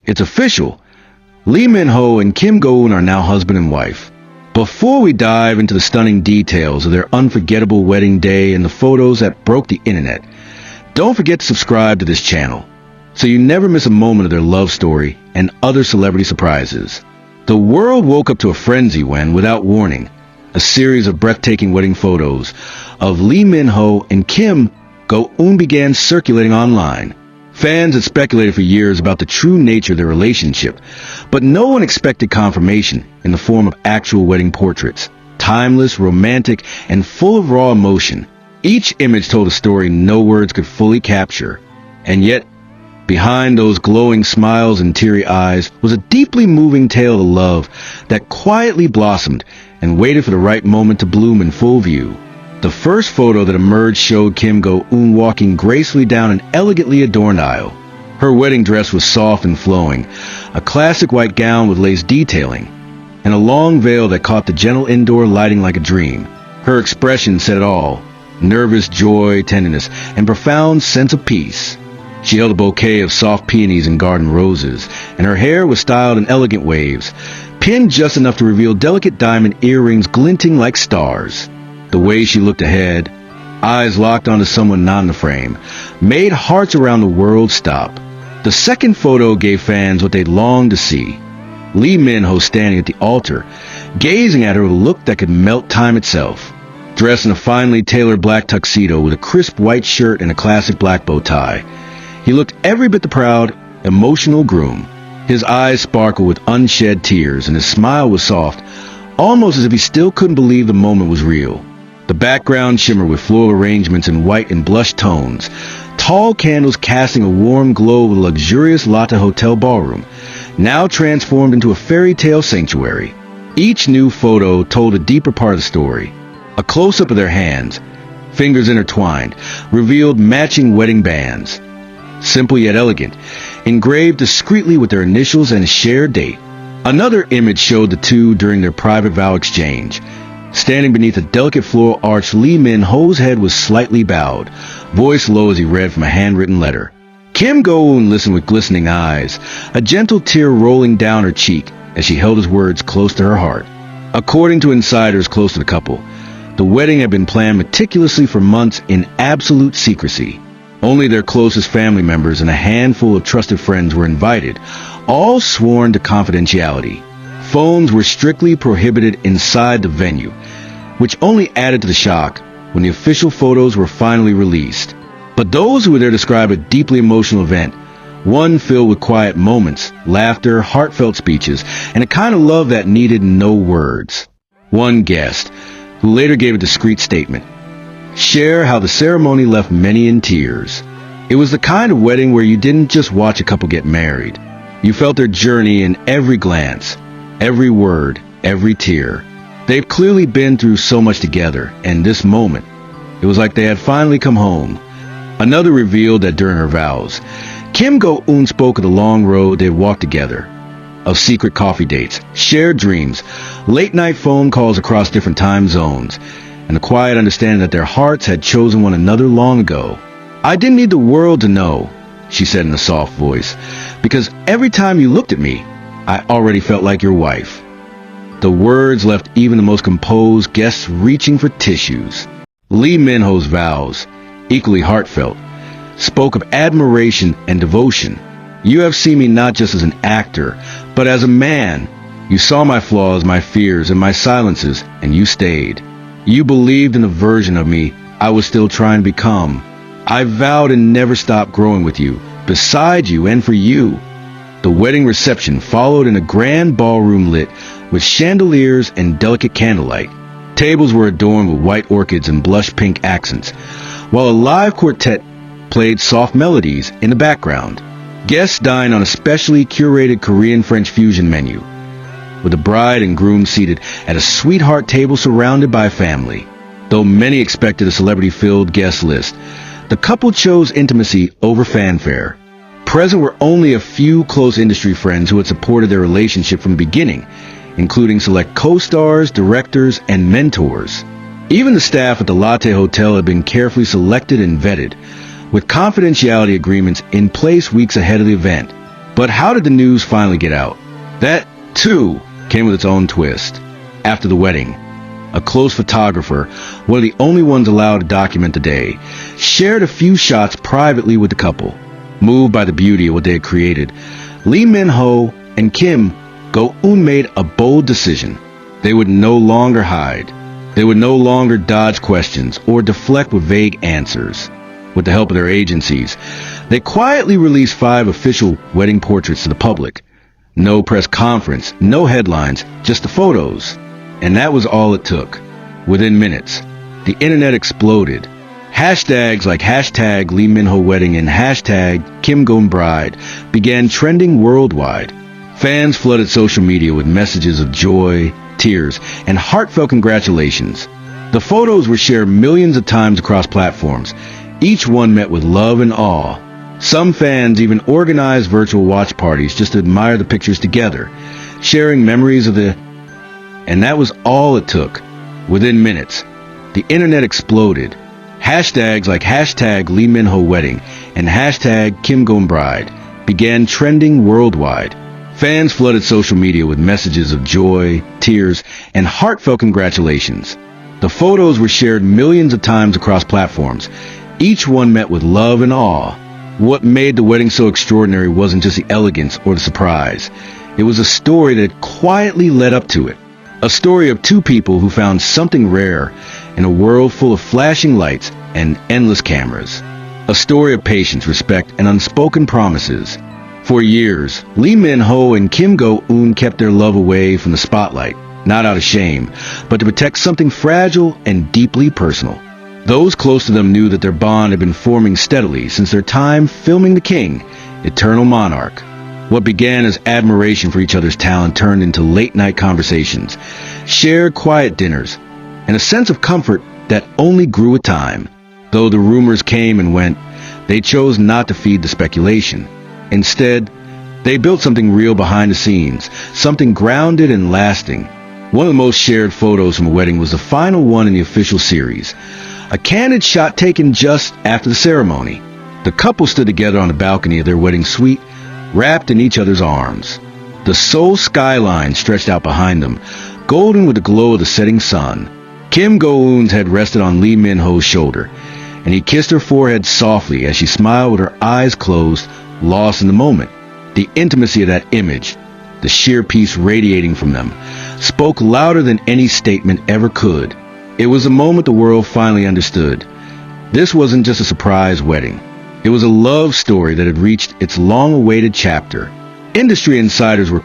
It's official. Lee Min-ho and Kim Go-eun are now husband and wife. Before we dive into the stunning details of their unforgettable wedding day and the photos that broke the internet, don't forget to subscribe to this channel so you never miss a moment of their love story and other celebrity surprises. The world woke up to a frenzy when, without warning, a series of breathtaking wedding photos of Lee Min-ho and Kim Go-eun began circulating online. Fans had speculated for years about the true nature of their relationship, but no one expected confirmation in the form of actual wedding portraits. Timeless, romantic, and full of raw emotion, each image told a story no words could fully capture. And yet, behind those glowing smiles and teary eyes was a deeply moving tale of love that quietly blossomed and waited for the right moment to bloom in full view. The first photo that emerged showed Kim Go-eun walking gracefully down an elegantly adorned aisle. Her wedding dress was soft and flowing, a classic white gown with lace detailing, and a long veil that caught the gentle indoor lighting like a dream. Her expression said it all: nervous joy, tenderness, and profound sense of peace. She held a bouquet of soft peonies and garden roses, and her hair was styled in elegant waves, pinned just enough to reveal delicate diamond earrings glinting like stars. The way she looked ahead, eyes locked onto someone not in the frame, made hearts around the world stop. The second photo gave fans what they'd longed to see: Lee Min-ho standing at the altar, gazing at her with a look that could melt time itself. Dressed in a finely tailored black tuxedo with a crisp white shirt and a classic black bow tie, he looked every bit the proud, emotional groom. His eyes sparkled with unshed tears, and his smile was soft, almost as if he still couldn't believe the moment was real. The background shimmered with floral arrangements in white and blush tones, tall candles casting a warm glow of a luxurious Lotte Hotel ballroom, now transformed into a fairy tale sanctuary. Each new photo told a deeper part of the story. A close-up of their hands, fingers intertwined, revealed matching wedding bands. Simple yet elegant, engraved discreetly with their initials and a shared date. Another image showed the two during their private vow exchange. Standing beneath a delicate floral arch, Lee Min-ho's head was slightly bowed, voice low as he read from a handwritten letter. Kim Go-eun listened with glistening eyes, a gentle tear rolling down her cheek as she held his words close to her heart. According to insiders close to the couple, the wedding had been planned meticulously for months in absolute secrecy. Only their closest family members and a handful of trusted friends were invited, all sworn to confidentiality. Phones were strictly prohibited inside the venue, which only added to the shock when the official photos were finally released. But those who were there described a deeply emotional event, one filled with quiet moments, laughter, heartfelt speeches, and a kind of love that needed no words. One guest, who later gave a discreet statement, shared how the ceremony left many in tears. It was the kind of wedding where you didn't just watch a couple get married. You felt their journey in every glance, every word, every tear. They've clearly been through so much together, and this moment, it was like they had finally come home. Another revealed that during her vows, Kim Go-eun spoke of the long road they'd walked together, of secret coffee dates, shared dreams, late-night phone calls across different time zones, and the quiet understanding that their hearts had chosen one another long ago. "I didn't need the world to know," she said in a soft voice, "because every time you looked at me, I already felt like your wife." The words left even the most composed guests reaching for tissues. Lee Min-ho's vows, equally heartfelt, spoke of admiration and devotion. "You have seen me not just as an actor, but as a man. You saw my flaws, my fears, and my silences, and you stayed. You believed in the version of me I was still trying to become. I vowed to never stop growing with you, beside you, and for you." The wedding reception followed in a grand ballroom lit with chandeliers and delicate candlelight. Tables were adorned with white orchids and blush pink accents, while a live quartet played soft melodies in the background. Guests dined on a specially curated Korean-French fusion menu, with the bride and groom seated at a sweetheart table surrounded by family. Though many expected a celebrity-filled guest list, the couple chose intimacy over fanfare. Present were only a few close industry friends who had supported their relationship from the beginning, including select co-stars, directors, and mentors. Even the staff at the Lotte Hotel had been carefully selected and vetted, with confidentiality agreements in place weeks ahead of the event. But how did the news finally get out? That, too, came with its own twist. After the wedding, a close photographer, one of the only ones allowed to document the day, shared a few shots privately with the couple. Moved by the beauty of what they had created, Lee Min-ho and Kim Go-eun made a bold decision. They would no longer hide. They would no longer dodge questions or deflect with vague answers. With the help of their agencies, they quietly released 5 official wedding portraits to the public. No press conference, no headlines, just the photos. And that was all it took. Within minutes, the internet exploded. Hashtags like hashtag Lee Min-ho wedding and hashtag Kim Go-eun bride began trending worldwide. Fans flooded social media with messages of joy, tears, and heartfelt congratulations. The photos were shared millions of times across platforms, each one met with love and awe. Some fans even organized virtual watch parties just to admire the pictures together, sharing memories of the... And that was all it took. Within minutes, the internet exploded. Hashtags like hashtag Lee Min-ho wedding and hashtag Kim Go-eun bride began trending worldwide. Fans flooded social media with messages of joy, tears, and heartfelt congratulations. The photos were shared millions of times across platforms, each one met with love and awe. What made the wedding so extraordinary wasn't just the elegance or the surprise. It was a story that quietly led up to it. A story of 2 people who found something rare in a world full of flashing lights and endless cameras. A story of patience, respect, and unspoken promises. For years, Lee Min-ho and Kim Go-eun kept their love away from the spotlight, not out of shame, but to protect something fragile and deeply personal. Those close to them knew that their bond had been forming steadily since their time filming The King, Eternal Monarch. What began as admiration for each other's talent turned into late-night conversations, shared quiet dinners, and a sense of comfort that only grew with time. Though the rumors came and went, they chose not to feed the speculation. Instead, they built something real behind the scenes, something grounded and lasting. One of the most shared photos from a wedding was the final one in the official series, a candid shot taken just after the ceremony. The couple stood together on the balcony of their wedding suite, wrapped in each other's arms. The Seoul skyline stretched out behind them, golden with the glow of the setting sun. Kim Go-eun's head rested on Lee Min-ho's shoulder, and he kissed her forehead softly as she smiled with her eyes closed, lost in the moment. The intimacy of that image, the sheer peace radiating from them, spoke louder than any statement ever could. It was a moment the world finally understood. This wasn't just a surprise wedding. It was a love story that had reached its long-awaited chapter. Industry insiders were